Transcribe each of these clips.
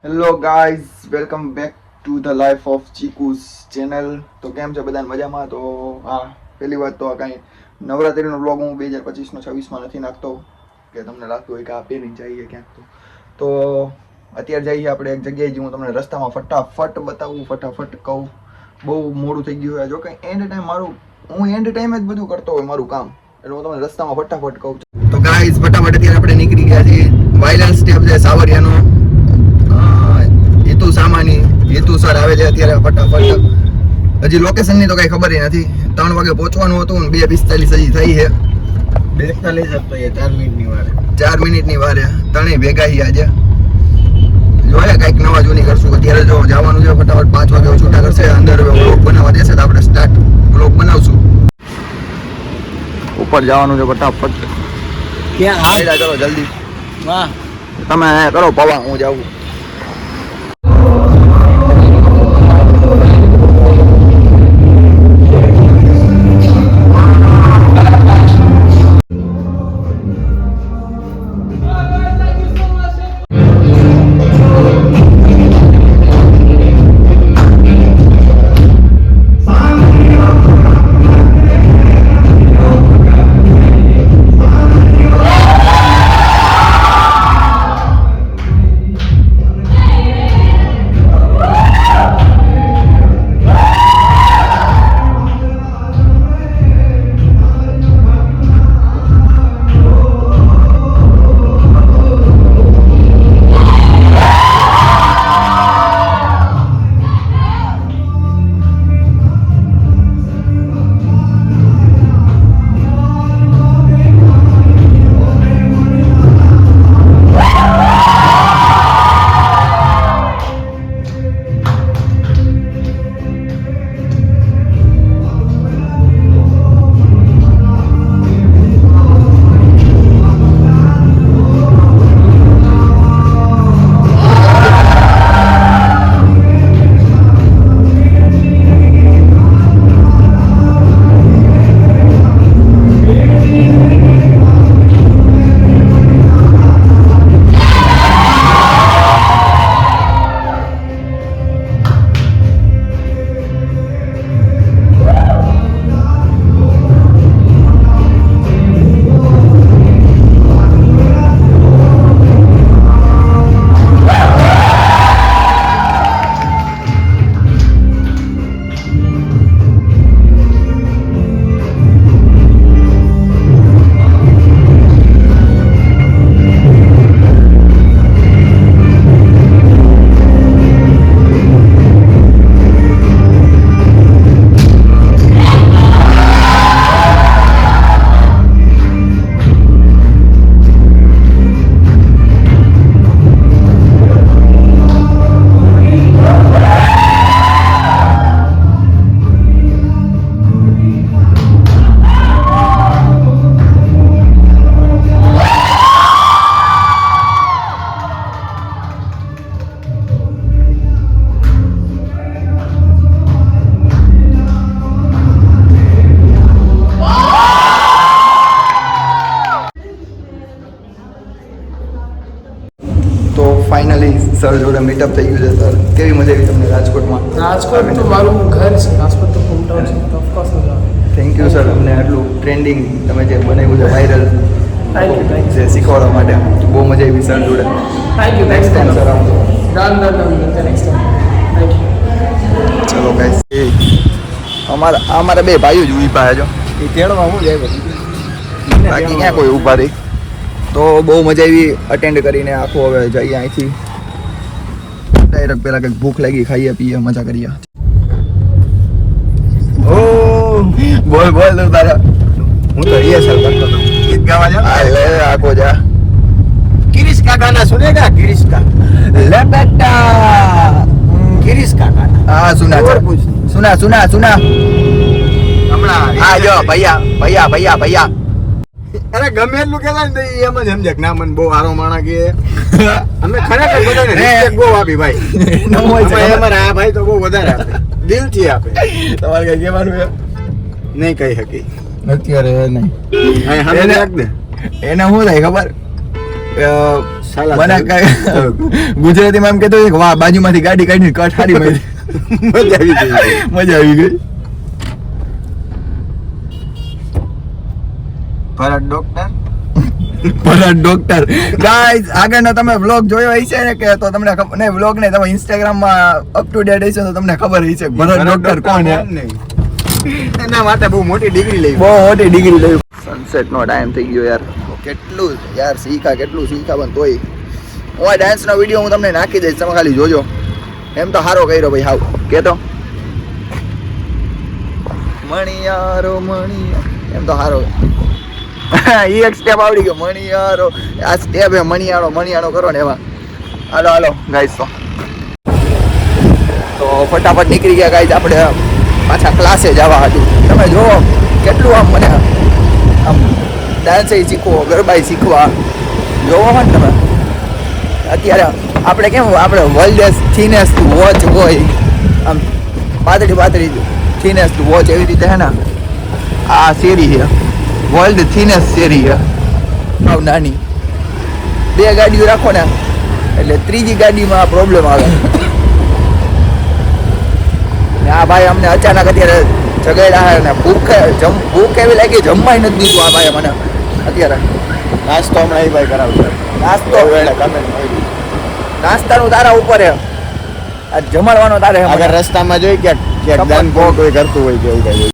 Hello guys, welcome back to the life of Chiku's channel. તો કેમ છે બધાને મજામાં? તો હા, પહેલી વાત તો આ કાંઈ નવરાત્રિનો બ્લોગ હું 2025નો 26માં નથી નાખતો કે તમને લાગતું હોય કે આ પહેરીને જઈએ ક્યાંક. તો અત્યારે જઈએ આપણે એક જગ્યાએ, જે હું તમને રસ્તામાં ફટાફટ બતાવું, ફટાફટ કહું. બહુ મોડું થઈ ગયું હોય, જો કંઈ એન્ડ ટાઈમ હું એન્ડ ટાઈમે જ બધું કરતો હોય મારું કામ, એટલે હું તમને રસ્તામાં ફટાફટ કહું છું. તો ગાઈઝ, ફટાફટ અત્યારે આપણે નીકળી ગયા છીએ. વાયલન્સ સ્ટેપ છે સાવરિયાનો. હેતુ સામાની હેતુ સર આવે છે અત્યારે ફટાફટ. હજી લોકેશનની તો કઈ ખબર નથી. 3 વાગે પહોંચવાનું હતું ને 2:45 હજી થઈ છે. 42 જ તો 4 મિનિટની વાર. 4 મિનિટની વાર. ત્રણેય ભેગા છીએ આજે. જોઈએ કઈક નવા જૂની કરશું. અત્યારે જો જવાનું છે ફટાફટ. 5 વાગે છૂટા કરશે. અંદર વ્લોગ બનાવવા દેશે તો આપણે સ્ટાર્ટ વ્લોગ બનાવશું. ઉપર જવાનું છે ફટાફટ. ક્યાં ચલો જલ્દી. વાહ, તમે કરો પવા, હું જાઉં. ફાઇનલી સર જોડે મીટઅપ થઈ ગયું છે. સર, કેવી મજા આવી તમને રાજકોટમાં? રાજકોટ તો મારું ઘર છે. રાજકોટ તો હોમટાઉન છે. તો ઓફકોર્સ મજા આવે. થેન્ક યુ સર, અમને આટલું ટ્રેન્ડિંગ તમે જે બનાવ્યું છે વાયરલ થેન્ક યુ. જે શીખવાડવા માટે બહુ મજા આવી સર જોડે. Thank you. Next time sir આવજો. Done. Next time. Thank you. ચલો ગાઈસ, અમારા બે ભાઈઓ જ ઊભા છે જો. એ તેડવા હું જાય બધું. બાકી ક્યાં કોઈ ઊભા રહી. તો બહુ મજા આવી અટેન્ડ કરીને આખું. હવે જઈએ અહીંથી ડાયરેક્ટ. પેલા કંઈક ભૂખ લાગી, ખાઈએ પીએ, મજા કરીએ. ઓ બોલ તું તારા. હું તો રિહર્સલ કરતો હતો. ગીત ગાવા જાવ. લે આખો જા. गिरीश का गाना सुनेगा? गिरीश का લે બેટા. गिरीश का गाना. હા સુના હમણાં હા જો ભૈયા. અરે ગમે એટલું કહેવાય ને તો ઈ એમ જ સમજે કે ના મને બહુ સારો માણસ કે અમે ખરેખર બધાને રિસ્પેક્ટ બહુ આપી ભાઈ. અમારા આ ભાઈ તો બહુ વધારે આપે, દિલથી આપે. તમારે કઈ કહેવાનું છે? નહીં કહી શકી અત્યારે નહીં. રાખ દે. એને શું થાય ખબર? મને ગુજરાતીમાં એમ કહેતો હોય કે વાહ બાજુમાંથી ગાડી કાઢીને કટ હારી મારી. મજા આવી ગઈ. મજા આવી ગઈ. ભરત ડોક્ટર ભરત ડોક્ટર ગાઈઝ આગળનો તમે વ્લોગ જોયો હશે ને કે તો તમને ખબર નહીં વ્લોગ ને તમે ઇન્સ્ટાગ્રામ માં અપ ટુ ડેટ હશે તો તમને ખબર હશે ભરત ડોક્ટર કોણ છે. એના માટે બહુ મોટી ડિગ્રી લઈ. બહુ મોટી ડિગ્રી લઈ. સનસેટ નો ટાઈમ થઈ ગયો યાર. કેટલું યાર કેટલું શીખા પણ તોય હું આ ડાન્સ નો વિડીયો હું તમને નાખી દઈશ તમે ખાલી જોજો. એમ તો સારો કર્યો ભાઈ હાવ કેતો મણિયારો મણિયા એમ તો સારો ઈ એક સ્ટેપ આવડી ગયો મણિયારો. આ સ્ટેપ હે મણિયાળો કરો ને એમાં. હાલો ગાઈસ તો ફટાફટ નીકળી ગયા ગાઈસ આપણે પાછા ક્લાસે જવા હતું. તમે જોવો કેટલું આમ મને આમ ડાન્સ શીખવો ગરબાઈ શીખવા જોવો હોય ને તમે. અત્યારે આપણે કેમ આપણે વર્લ્ડ થીનેસ્ટ વોચ હોય આમ પાતળી થીનેસ્ટ વોચ એવી રીતે હે ને આ શેરી છે વર્લ્ડ થીનેસ્ટ શેરી છે આવ નાની. 2 ગાડીઓ રાખો ને એટલે ત્રીજી ગાડીમાં પ્રોબ્લેમ આવે. ને આ ભાઈ અમને અચાનક અત્યારે જગાડ્યા ને ભૂખ એવી લાગી જમવાય નથી દીધું આ ભાઈ મને અત્યારે. નાસ્તો હમણાં એ ભાઈ કરાવશે. નાસ્તો વેળા કમેન્ટ મળી. નાસ્તાનું તારા ઉપર આ જમાડવાનો તારે અગર રસ્તામાં જોઈ ક્યાંક દાન કોઈ કરતું હોય કે એવું કઈ.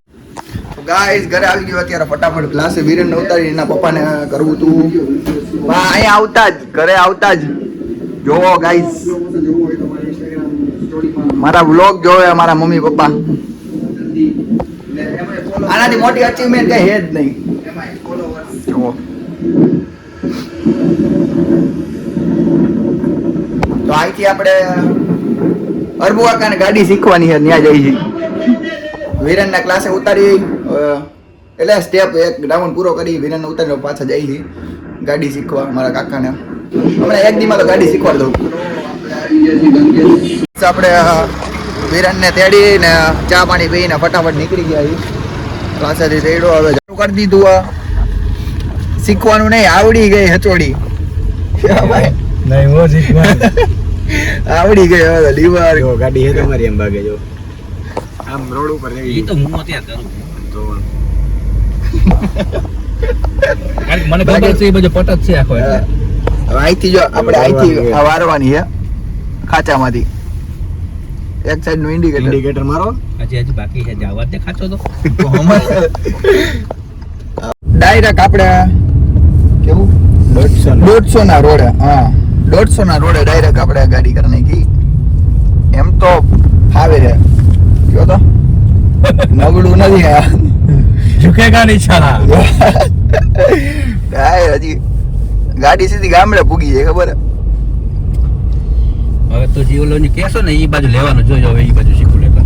ગાઈસ ઘરે આવી ગયો અત્યારે ફટાફટ ક્લાસે વિરેન ઉતારી એના પપ્પાને કરવું હતું. અહીંયા ઘરે આવતા જ જોવો ગાઈસ મારા વ્લોગ જોવે મારા મમ્મી પપ્પા. આનાથી મોટી અચીવમેન્ટ કઈ હે જ નહીં. જુઓ તો અહીંથી આપણે અરબુ કાકાને ગાડી શીખવાની છે ત્યાં જઈ છીએ. વિરેનના ક્લાસે ઉતારી એટલે સ્ટેપ એક રાઉન્ડ પૂરો કરી વિરેનને ઉતારી પાછા જઈ છીએ ગાડી શીખવા મારા કાકાને. હમણાં એક દીમાં તો ગાડી શીખવાડી દઉં. આપણે વિરેનને તેડી ને ચા પાણી પીને ફટાફટ નીકળી ગયા છીએ ક્લાસેથી. તેડો હવે ચાલુ કરી દીધું. શીખવાનું નહીં આવડી ગઈ હચોડી. નહીં હો શીખવા આવડી ગઈ હવે લીવર જો ગાડી હે તમારી એમ ભાગે જો આમ રોડ ઉપર જઈ તો હું ત્યાં કરું તો મને ખબર છે એ બધું પટક છે આખો એટલે હવે અહીંથી જો આપણે અહીંથી આ વારવાની છે ખાચામાંથી એક સાઈડ નું ઇન્ડિકેટર મારો હજી બાકી છે જવા દે ખાચો તો ડાયરેક્ટ આપણે કેવું 150 ના રોડે 150 ના રોડે ડાયરેક્ટ આપણે ગાડી કરી નાખી. એમ તો ફાવે છે કયો તો નબળું નથી આ ઝુકેગા નહીં છાલા હજી ગાડી સીધી ગામડે પૂગી જાય ખબર હવે તો જીવલો ની કેસો ને ઈ બાજુ લેવાનું જોજો હવે ઈ બાજુ શીખું લેતા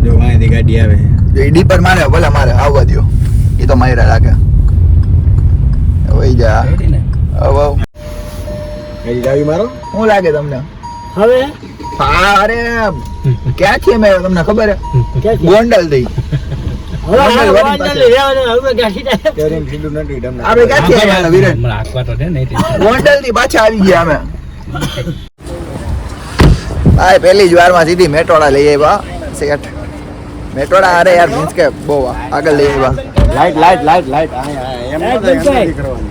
જો અહીંથી ગાડી આવે એ ડીપર મારે ભલે મારે આવવા દો એ તો માયરા રાખે વહી જા રેડી ને હવે ગાડી ચાવી મારો શું લાગે તમને હવે હા અરે ક્યાંથી અમે તમને ખબર હે ગોંડલ થી સ્ટેરિંગ સીધું નથી તમને આપણે ક્યાંથી આવ્યા વિરેન મને આખવા તો દે નહીં ગોંડલ થી પાછા આવી ગયા અમે આ પહેલી જ વારમાં સીધી મેટોડા લઈ આવ્યા સેટ મેટોડા અરે યાર મીન્સ કે બહુ આગળ લઈ આવ્યા લાઈટ એમ નથી કરવાની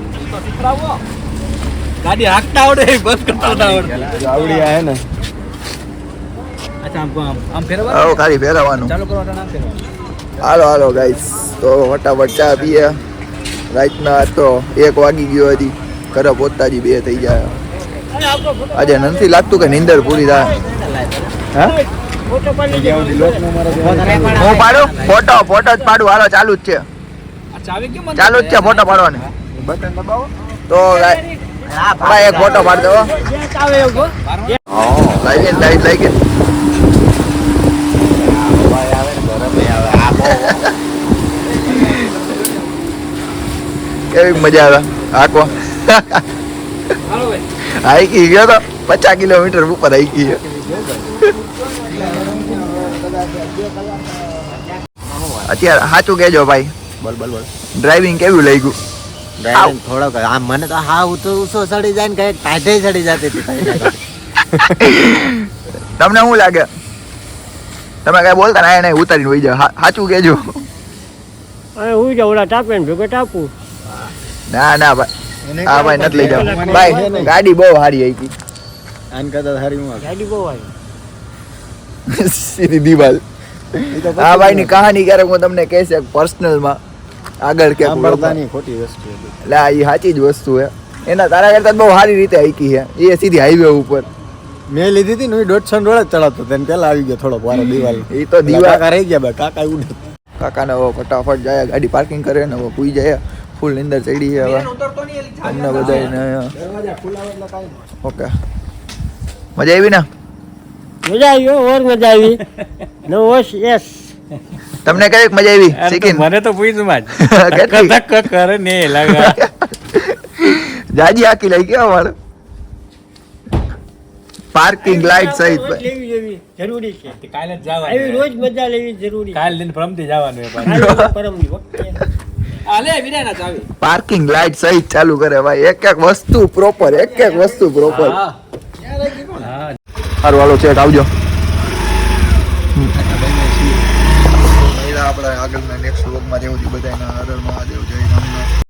ગાડી હાંકતા આવડે બસ કરતા આવડે આવડી આ હે ને અચ્છા આમ ફેરવા આવો ખાલી ફેરવવાનું ચાલુ કરો આમ ફેરવા હાલો ગાઈસ તો ફટાફટ ચા પીએ રાતના તો 1 વાગી ગયો હજી ઘરે પહોંચતા જ 2 થઈ જાય આજે નથી લાગતું કે નીંદર પૂરી થાય હા હું પાડું ફોટો જ પાડું હાલો ચાલુ જ છે ચાવી કેમ ચાલુ જ છે ફોટો પાડવાની બટન દબાવો તો ભાઈ એક ફોટો પાડ દો લાઈક કેવી મજા આવે આખો હાઈકી ગયો તો 50 કિલોમીટર ઉપર હાઈકી ગયો અત્યારે સાચું કહેજો ભાઈ બોલ ડ્રાઇવિંગ કેવું લાગ્યું ડાયરેક્ટ થોડોક આમ મને તો હા ઉસો સડી જાય ને કઈ કાઢે સડી જતી હતી તમને શું લાગે તમે કઈ બોલતા ના એને ઉતારીને વહી જાવ સાચું કેજો હું જાઉં ઓલા ટાપે ને ભેગો ટાપું. ના ના ભાઈ હા ભાઈ નથી લઈ જાવ ભાઈ ગાડી બહુ સારી આવી આન કરતા સારી હું ગાડી બહુ આવી. સીધી દિવાલ આ ભાઈ ની કહાની ક્યારેક હું તમને કહીશ પર્સનલ માં આગળ કે સાંભળતાની ખોટી વસ્તુ હતી. એટલે આ એ સાચી જ વસ્તુ છે એના તારા કરતા બહુ સારી રીતે હાઈકી છે એ સીધી હાઈવે ઉપર મેં લીધી હતી ને 150 ડોલર ચડાવતો તેને પેલા આવી ગયો થોડો વારો દિવાલ એ તો દિવાલ કાકા રહી ગયા ભાઈ કાકા ઉડે કાકાને હવે ફટાફટ જાય ગાડી પાર્કિંગ કરે ને હવે પૂઈ જાય ફૂલ નીંદર ચડી છે હવે તમને બધાને દરવાજા ખુલ્લા એટલે કાઈ ઓકે મજા આવી ને મજા આવી હો, ઓર મજા આવી. નો વોશ યસ. તમને કઈ મજા આવી શીખીને મને તો પૂછ્યું માં કેટલી? ધક કરે ને લાગા જાજી આખી લઈ ગયા વાળ પાર્કિંગ લાઈટ સહિત રોજ લેવી જેવી જરૂરી છે. કાલે જ આવી જવાનું રોજ મજા લેવી જરૂરી છે. કાલ લઈને પ્રમથી જવાનું છે પાછું. કાલે પરમદી વખતે. આલે વિરાના ચાવી પાર્કિંગ લાઈટ સહિત ચાલુ કરે ભાઈ એક એક વસ્તુ પ્રોપર એક એક વસ્તુ પ્રોપર હા સારું હાલો ચેક આવજો આપણે આગળના નેક્સ્ટ વ્લોગમાં રહેવું બધાના હર હર મહાદેવ જય રામનાથ